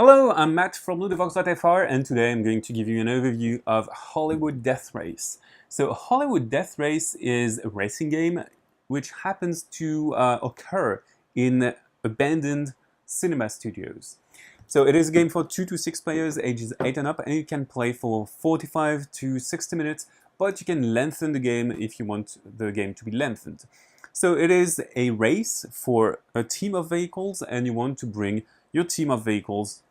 Hello, I'm Matt from ludovox.fr, and today I'm going to give you an overview of Hollywood Death Race. So Hollywood Death Race is a racing game which happens to occur in abandoned cinema studios. So it is a game for 2 to 6 players, ages 8 and up, and you can play for 45 to 60 minutes, but you can lengthen the game if you want the game to be lengthened. So it is a race for a team of vehicles, and you want to bring your team of vehicles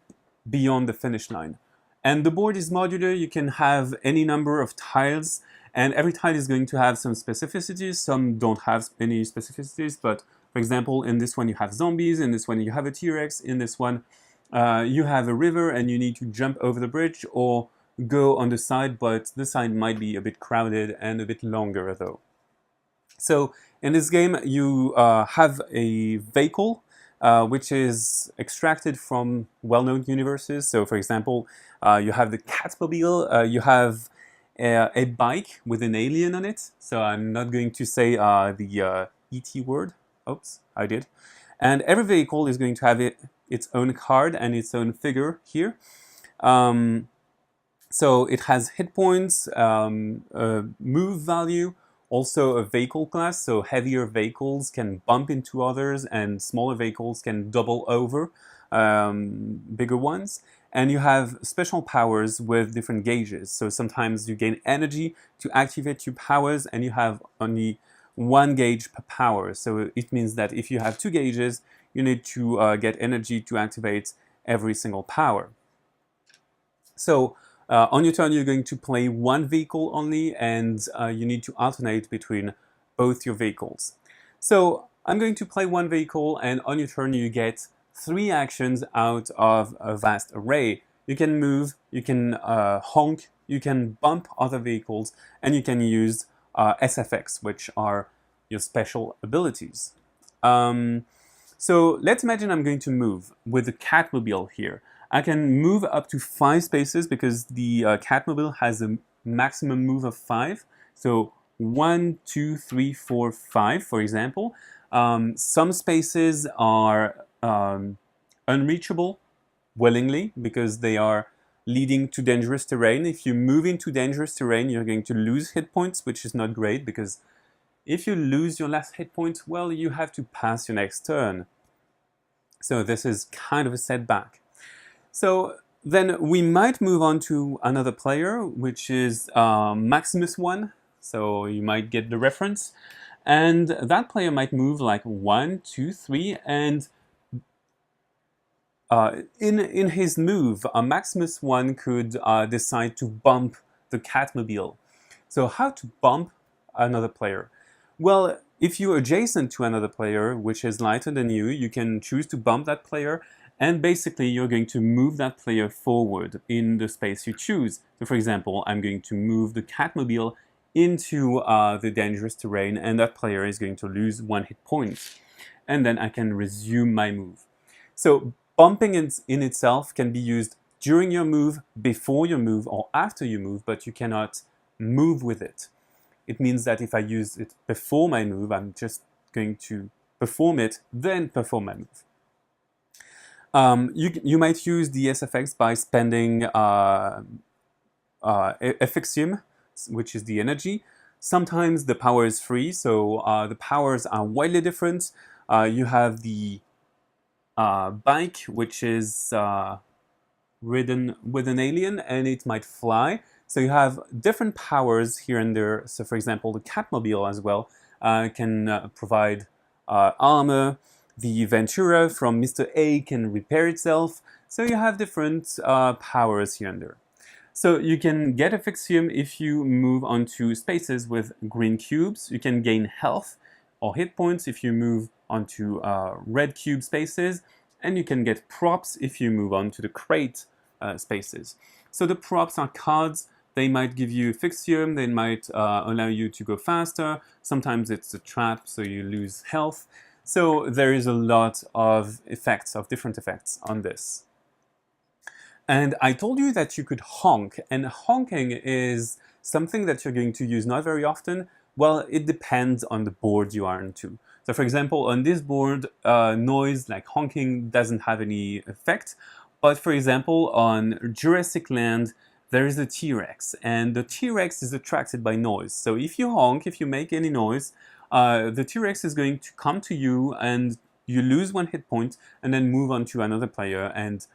beyond the finish line. And the board is modular. You can have any number of tiles, and every tile is going to have some specificities. Some don't have any specificities, but for example, in this one you have zombies, in this one you have a T-Rex, in this one you have a river and you need to jump over the bridge or go on the side, but the side might be a bit crowded and a bit longer though. So in this game you have a vehicle which is extracted from well-known universes. So for example, you have the Catmobile, you have a bike with an alien on it. So I'm not going to say the ET word. Oops, I did. And every vehicle is going to have its own card and its own figure here. So it has hit points, move value, also a vehicle class, so heavier vehicles can bump into others and smaller vehicles can double over bigger ones. And you have special powers with different gauges. So sometimes you gain energy to activate your powers and you have only one gauge per power. So it means that if you have two gauges, you need to get energy to activate every single power. So on your turn, you're going to play one vehicle only, and you need to alternate between both your vehicles. So I'm going to play one vehicle, and on your turn, you get 3 actions out of a vast array. You can move, you can honk, you can bump other vehicles, and you can use SFX, which are your special abilities. So let's imagine I'm going to move with the Catmobile here. I can move up to 5 spaces because the Catmobile has a maximum move of 5. So 1, 2, 3, 4, 5, for example. Some spaces are unreachable willingly because they are leading to dangerous terrain. If you move into dangerous terrain, you're going to lose hit points, which is not great because if you lose your last hit point, well, you have to pass your next turn. So this is kind of a setback. So then we might move on to another player, which is Maximus 1. So you might get the reference. And that player might move like 1, 2, 3, and in his move, Maximus 1 could decide to bump the Catmobile. So how to bump another player? Well, if you're adjacent to another player, which is lighter than you can choose to bump that player, and basically you're going to move that player forward in the space you choose. So for example, I'm going to move the Catmobile into the dangerous terrain, and that player is going to lose 1 hit point. And then I can resume my move. So bumping in itself can be used during your move, before your move, or after you move, but you cannot move with it. It means that if I use it before my move, I'm just going to perform it, then perform my move. You might use the SFX by spending Effixium, which is the energy. Sometimes the power is free, so the powers are widely different. You have the bike, which is ridden with an alien, and it might fly. So you have different powers here and there. So for example, the Catmobile as well can provide armor. The Ventura from Mr. A can repair itself. So you have different powers here and there. So you can get Effixium if you move onto spaces with green cubes. You can gain health or hit points if you move onto red cube spaces. And you can get props if you move on to the crate spaces. So the props are cards. They might give you Effixium, they might allow you to go faster. Sometimes it's a trap, so you lose health. So there is a lot of effects, of different effects on this. And I told you that you could honk, and honking is something that you're going to use not very often. Well, it depends on the board you are into. So for example, on this board, noise like honking doesn't have any effect. But for example, on Jurassic Land, there is a T-Rex, and the T-Rex is attracted by noise. So if you honk, if you make any noise, the T-Rex is going to come to you, and you lose 1 hit point, and then move on to another player and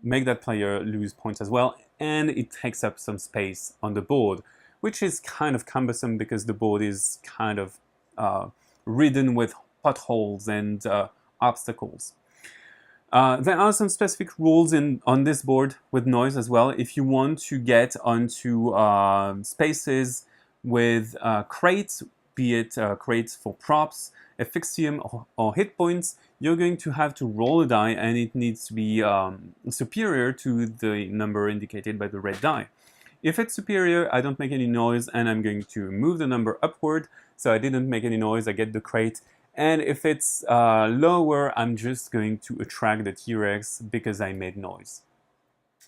make that player lose points as well. And it takes up some space on the board, which is kind of cumbersome because the board is kind of ridden with potholes and obstacles. There are some specific rules on this board with noise as well. If you want to get onto spaces with crates, be it crates for props, Ephyxium, or hit points, you're going to have to roll a die, and it needs to be superior to the number indicated by the red die. If it's superior, I don't make any noise, and I'm going to move the number upward. So I didn't make any noise, I get the crate. And if it's lower, I'm just going to attract the T-Rex because I made noise.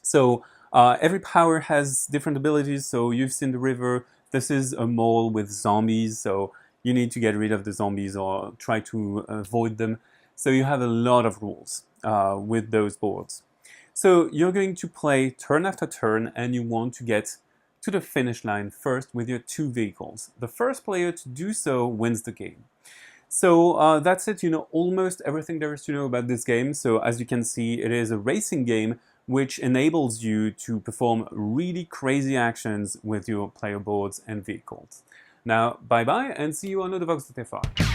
So every power has different abilities. So you've seen the river. This is a mall with zombies, so you need to get rid of the zombies or try to avoid them. So you have a lot of rules with those boards. So you're going to play turn after turn, and you want to get to the finish line first with your 2 vehicles. The first player to do so wins the game. So that's it, you know almost everything there is to know about this game. So as you can see, it is a racing game which enables you to perform really crazy actions with your player boards and vehicles. Now, bye-bye, and see you on LudoVox.fr.